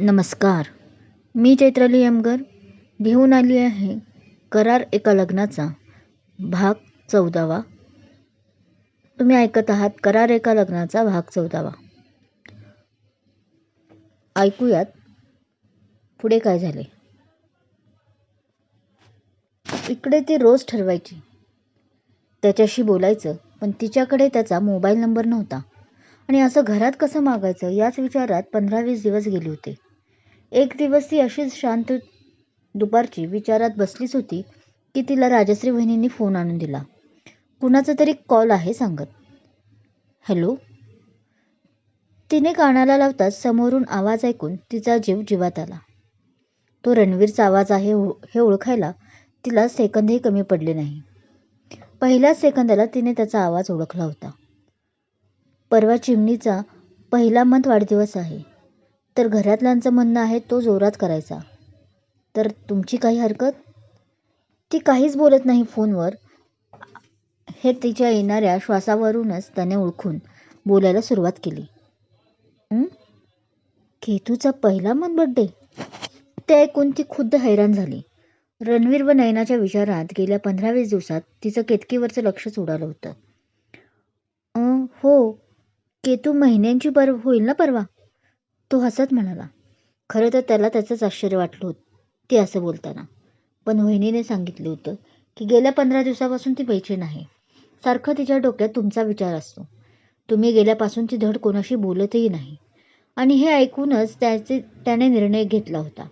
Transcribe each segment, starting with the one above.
नमस्कार. मी चैत्राली यमगर घेऊन आली आहे करार एका लग्नाचा भाग 14वा. तुम्ही ऐकत आहात करार एका लग्नाचा भाग 14वा. ऐकूयात पुढे काय झाले. इकडे ती रोज ठरवायची त्याच्याशी बोलायचं, पण तिच्याकडे त्याचा मोबाईल नंबर नव्हता आणि असं घरात कसं मागायचं याच विचारात 15-20 दिवस गेले होते. एक दिवस ती अशीच शांत दुपारची विचारात बसलीच होती की तिला राजश्री वहिनींनी फोन आणून दिला. कुणाचा तरी कॉल आहे सांगत. हॅलो. तिने कानाला लावताच समोरून आवाज ऐकून तिचा जीव जीवात आला. तो रणवीरचा आवाज आहे हे ओळखायला तिला सेकंदही कमी पडले नाही. पहिल्याच सेकंदाला तिने त्याचा आवाज ओळखला होता. परवा चिमणीचा पहिला मंथ वाढदिवस आहे, तर घरातल्यांचं म्हणणं आहे तो जोरात करायचा. तर तुमची काही हरकत? ती काहीच बोलत नाही फोनवर हे तिच्या येणाऱ्या श्वासावरूनच त्याने ओळखून बोलायला सुरुवात केली. केतूचा पहिला मंथ बर्थडे? ते ऐकून ती खुद्द हैराण झाली. रणवीर व नयनाच्या विचारात गेल्या 15-20 दिवसात तिचं केतकीवरचं लक्षच उडालं होतं. हो, केतू महिन्यांची होईल ना परवा, तो हसत म्हणाला. खरं तर त्याला त्याचंच आश्चर्य वाटलं होतं ती असं बोलताना, पण वहिनीने सांगितलं होतं की गेल्या 15 दिवसापासून ती बेचैन आहे. सारखं तिच्या डोक्यात तुमचा विचार असतो. तुम्ही गेल्यापासून ती धड कोणाशी बोलतही नाही आणि हे ऐकूनच त्याने निर्णय घेतला होता.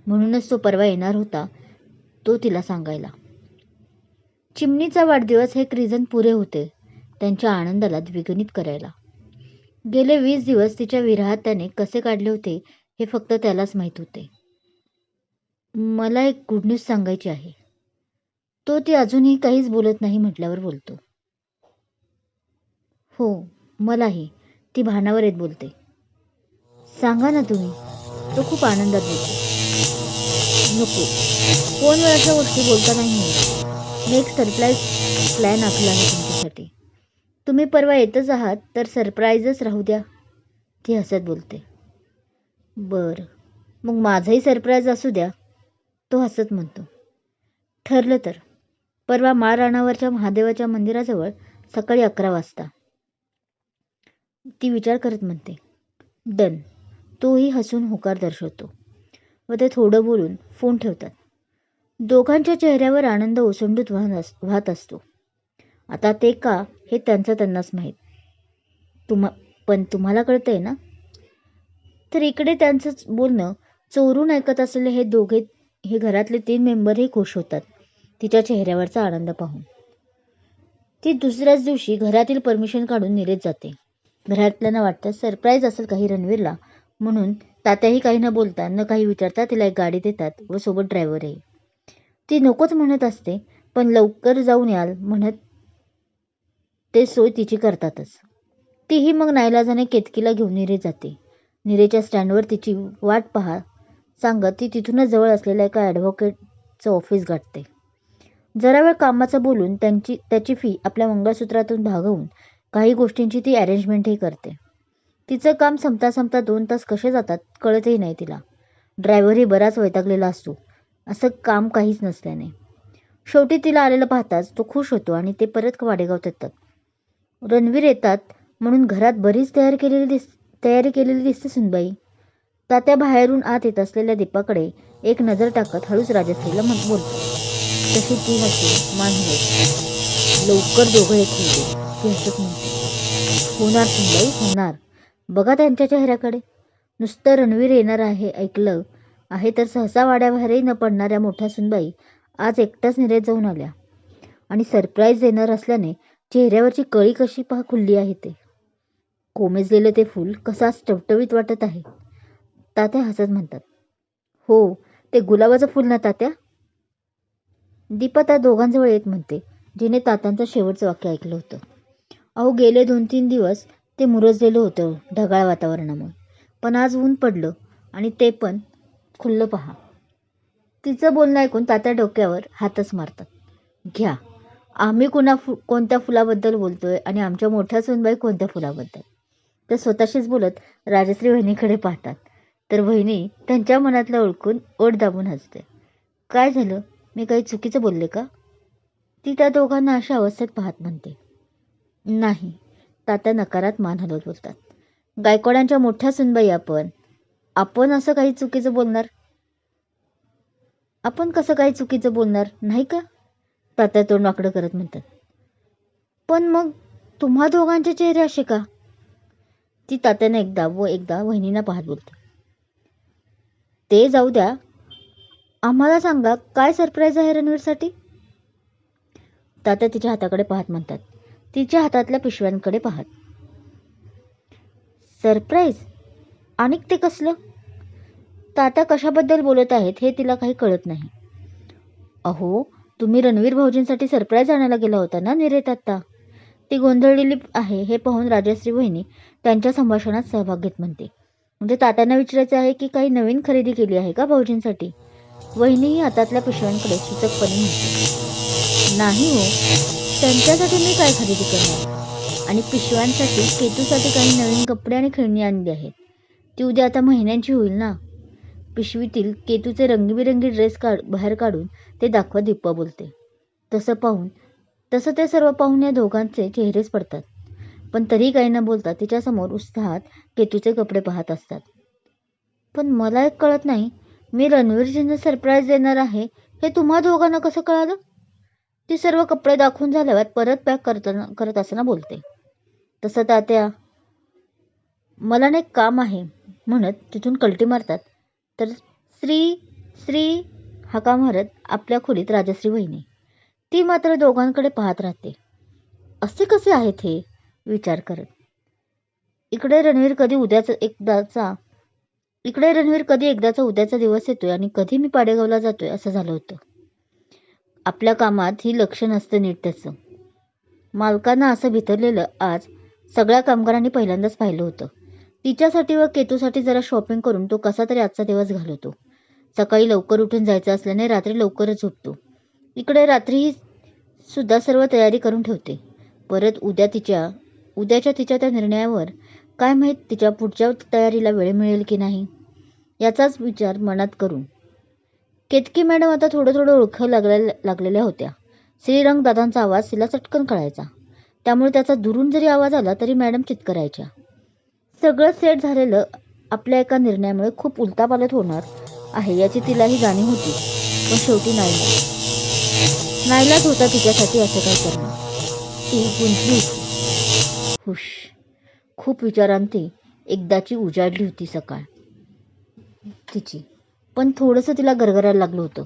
म्हणूनच तो परवा येणार होता तो तिला सांगायला. चिमणीचा वाढदिवस हे एक रिझन पुरे होते त्यांच्या आनंदाला द्विगुणित करायला. गेले 20 दिवस तिच्या विरहात त्याने कसे काढले होते हे फक्त त्यालाच माहीत होते. मला एक गुड न्यूज सांगायची आहे, तो ती अजूनही काहीच बोलत नाही म्हटल्यावर बोलतो. हो, मलाही, ती भानावर येत बोलते. सांगा ना तुम्ही, तो खूप आनंदात बोलतो. नको, फोनवर अशा गोष्टी बोलता नाही. मी एक सरप्राईज प्लॅन आखला आहे तुमच्यासाठी. तुम्ही परवा येतच आहात तर सरप्राईजच राहू द्या, ती हसत बोलते. बरं, मग माझंही सरप्राईज असू द्या, तो हसत म्हणतो. ठरलं तर परवा माळरानावरच्या महादेवाच्या मंदिराजवळ सकाळी 11 वाजता. ती विचार करत म्हणते. डन. तोही हसून होकार दर्शवतो व ते थोडं बोलून फोन ठेवतात. दोघांच्या चेहऱ्यावर आनंद ओसंडून वाहत असतो. आता ते का हे त्यांनाच माहीत. पण तुम्हाला कळतंय ना? तर इकडे त्यांचं बोलणं चोरून ऐकत असलेले हे घरातले 3 मेंबरही खुश होतात तिच्या चेहऱ्यावरचा आनंद पाहून. ती दुसऱ्याच दिवशी घरातील परमिशन काढून निरेत जाते. घरातल्यांना वाटतं सरप्राईज असेल काही रणवीरला, म्हणून तात्याही काही न बोलता न काही विचारता तिला एक गाडी देतात व सोबत ड्रायव्हरही. ती नकोच म्हणत असते, पण लवकर जाऊन याल म्हणत ते सोय तिची करतातच. तीही मग नाईलाजाने केतकीला घेऊन निरे जाते. निरेच्या स्टँडवर तिची वाट सांगत ती तिथूनच जवळ असलेल्या एका ॲडव्होकेटचं ऑफिस गाठते. जरा वेळ कामाचं बोलून त्याची फी आपल्या मंगळसूत्रातून भागवून काही गोष्टींची ती अरेंजमेंटही करते. तिचं काम संपता 2 तास कसे जातात कळतही नाही तिला. ड्रायव्हरही बराच वैतागलेला असतो, असं काम काहीच नसल्याने. शेवटी तिला आलेलं पाहताच तो खुश होतो आणि ते परत वाडेगावात येतात. रणवीर येतात म्हणून घरात बरीच तयारी केलेली दिसते सुनबाई. तात्या बाहेरून आत येत असलेल्या दीपाकडे एक नजर टाकत हळूच राजश्रीला बोलतो. तशी ती हसते मान हलवते. लवकर दोघं येत होते, ती हसत म्हणते. होणार सुनबाई, होणार. बघा त्यांच्या चेहऱ्याकडे. नुसतं रणवीर येणार आहे ऐकलं आहे तर सहसा वाड्याबाहेरही न पडणाऱ्या मोठ्या सुनबाई आज एकट्याच निरेत जाऊन आल्या आणि सरप्राईज देणार असल्याने चेहऱ्यावरची कळी कशी खुलली आहे ते. कोमेजलेलं ते फूल कसं टवटवीत वाटत आहे, तात्या हसत म्हणतात. हो, ते गुलाबाचं फूल ना तात्या, दीपा त्या दोघांजवळ येत म्हणते, जिने तात्यांचं शेवटचं वाक्य ऐकलं होतं. अहो, गेले 2-3 दिवस ते मुरजलेलं होतं ढगाळ वातावरणामुळे, पण आज ऊन पडलं आणि ते पण खुललं पहा. तिचं बोलणं ऐकून तात्या डोक्यावर हातच मारतात. घ्या, आम्ही कोणत्या फुलाबद्दल बोलतोय आणि आमच्या मोठ्या सुनबाई कोणत्या फुलाबद्दल. ते स्वतःशीच बोलत राजश्री वहिनीकडे पाहतात. तर वहिनी त्यांच्या मनातलं ओळखून ओठ दाबून हसते. काय झालं, मी काही चुकीचं बोलले का? ती त्या दोघांना अशा अवस्थेत पाहत म्हणते. नाही. तात्या नकारात मान हलवत बोलतात. गायकवाडांच्या मोठ्या सुनबाई आपण. आपण असं काही चुकीचं बोलणार? आपण कसं काही चुकीचं बोलणार नाही का? तात्या तोंड वाकडं करत म्हणतात. पण मग तुम्हा दोघांचे चेहरे असे का? ती तात्याने एकदा व एकदा वहिनींना पाहत बोलते. ते जाऊ द्या, आम्हाला सांगा काय सरप्राईज आहे रणवीरसाठी? तात्या तिच्या हाताकडे पाहत म्हणतात. तिच्या हातातल्या पिशव्यांकडे पाहत. सरप्राईज? आणि ते कसलं? तात्या कशाबद्दल बोलत आहेत हे तिला काही कळत नाही. अहो, तुम्ही रणवीर भाऊजींसाठी सरप्राईज आणायला गेला होता ना निरेत आत्ता. ती गोंधळलेली आहे हे पाहून राजश्री वहिनी त्यांच्या संभाषणात सहभाग घेत म्हणते. म्हणजे तात्यांना विचारायचं आहे की काही नवीन खरेदी केली आहे का भाऊजींसाठी? वहिनीही हातातल्या पिशव्यांकडे सूचकपणे म्हणते. नाही हो, त्यांच्यासाठी मी काय खरेदी करणार? आणि पिशव्यांसाठी केतूसाठी काही नवीन कपडे आणि खेळणी आणली आहेत. ती उद्या आता महिन्यांची होईल ना. पिशवीतील केतूचे रंगीबिरंगी ड्रेस बाहेर काढून ते दाखवत दिप्पा बोलते. तसं ते सर्व पाहून या दोघांचे चेहरेच पडतात. पण तरी काही न बोलता तिच्यासमोर उत्साहात केतूचे कपडे पाहत असतात. पण मला एक कळत नाही, मी रणवीरजींना सरप्राईज देणार आहे हे तुम्हा दोघांना कसं कळालं? ती सर्व कपडे दाखवून झाल्यावर परत पॅक करत असताना बोलते. तसं तात्या, मला ना एक काम आहे म्हणत तिथून कलटी मारतात. तर श्री हाका मारत आपल्या खोलीत राजश्री वहिनी. ती मात्र दोघांकडे पाहत राहते. असे कसे आहेत हे विचार करत. इकडे रणवीर कधी एकदाचा उद्याचा दिवस येतोय आणि कधी मी पाडेगावला जातोय असं झालं होतं. आपल्या कामात ही लक्ष नसतं नीट त्याचं. मालकांना असं भितरलेलं आज सगळ्या कामगारांनी पहिल्यांदाच पाहिलं होतं. तिच्यासाठी व केतूसाठी जरा शॉपिंग करून तो कसा तरी आजचा दिवस घालवतो. सकाळी लवकर उठून जायचं असल्याने रात्री लवकरच झोपतो. इकडे रात्रीही सुद्धा सर्व तयारी करून ठेवते. परत उद्याच्या तिच्या त्या निर्णयावर काय माहीत तिच्या पुढच्या तयारीला वेळ मिळेल की नाही याचाच विचार मनात करून. केतकी मॅडम आता थोडं ओळखू लागलेल्या होत्या. श्रीरंग दादांचा आवाज तिला चटकन कळायचा. त्यामुळे त्याचा दुरून जरी आवाज आला तरी मॅडम चित्करायच्या. सगळं सेट झालेलं आपल्या एका निर्णयामुळे खूप उलटापालट होणार आहे याची तिलाही जाणीव होती. पण शेवटी नाईलाज होता तिच्यासाठी असं काय करणं. ती गुंतली होती. हुश. खूप विचारांती एकदाची उजाडली होती सकाळ तिची. पण थोडंसं तिला गरगरायला लागलं होतं.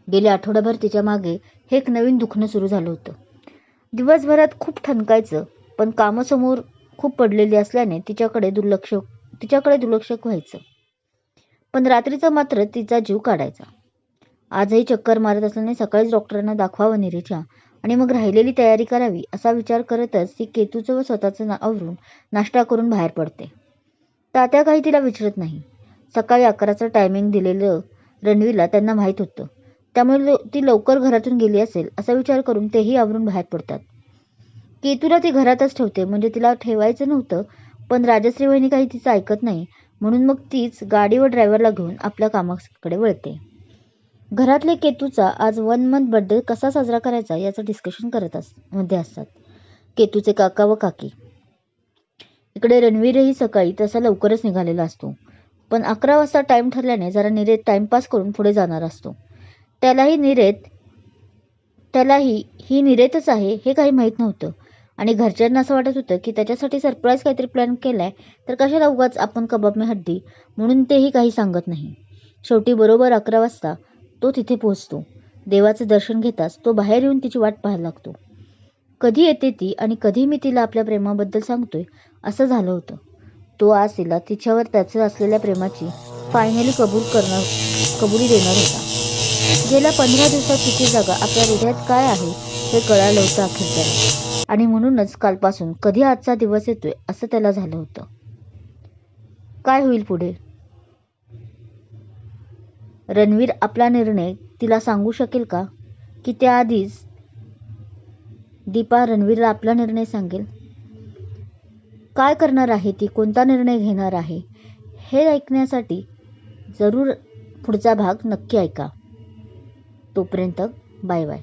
गेले आठवडाभर तिच्या मागे हे एक नवीन दुखणं सुरू झालं होतं. दिवसभरात खूप ठणकायचं, पण कामं समोर खूप पडलेली असल्याने तिच्याकडे दुर्लक्ष व्हायचं. पण रात्रीचा मात्र तिचा जीव काढायचा. आजही चक्कर मारत असल्याने सकाळीच डॉक्टरांना दाखवावं नीरेच्या आणि मग राहिलेली तयारी करावी असा विचार करतच ती केतूचं व स्वतःचं आवरून नाश्ता करून बाहेर पडते. तात्या काही तिला विचारत नाही. सकाळी 11चं टायमिंग दिलेलं रणवीरला त्यांना माहीत होतं. त्यामुळे ती लवकर घरातून गेली असेल असा विचार करून तेही आवरून बाहेर पडतात. केतूला ती घरातच ठेवते, म्हणजे तिला ठेवायचं नव्हतं, पण राजश्री वहिनी काही तिचं ऐकत नाही म्हणून मग तीच गाडी व ड्रायव्हरला घेऊन आपल्या कामाकडे वळते. घरातले केतूचा आज 1 मंथ बर्थडे कसा साजरा करायचा याचं डिस्कशन मध्ये असतात केतूचे काका व काकी. इकडे रणवीरही सकाळी तसा लवकरच निघालेला असतो, पण 11 वाजता टाइम ठरल्याने जरा नीरेत टाइमपास करून पुढे जाणार असतो. त्यालाही ही नीरेतच आहे हे काही माहीत नव्हतं आणि घरच्यांना असं वाटत होतं की त्याच्यासाठी सरप्राईज काहीतरी प्लॅन केलाय तर कशाला उगाच आपण कबाब में हड्डी, म्हणून तेही काही सांगत नाही. शेवटी बरोबर 11 वाजता तो तिथे पोहोचतो. देवाचं दर्शन घेताच तो बाहेर येऊन तिची वाट पाहायला लागतो. कधी येते ती आणि कधी मी तिला आपल्या प्रेमाबद्दल सांगतोय असं झालं होतं. तो आज तिला तिच्यावर त्याचं असलेल्या प्रेमाची फायनली कबुली देणार होता. गेल्या 15 दिवसात तिची जागा आपल्या हृदयात काय आहे हे कळालं होतं अखेर त्याला, आणि म्हणूनच कालपासून कधी आजचा दिवस येतोय असं त्याला झालं होतं. काय होईल पुढे? रणवीर आपला निर्णय तिला सांगू शकेल का, की त्याआधीच दीपा रणवीरला आपला निर्णय सांगेल? काय करणार आहे ती, कोणता निर्णय घेणार आहे हे ऐकण्यासाठी जरूर पुढचा भाग नक्की ऐका. तोपर्यंत बाय बाय.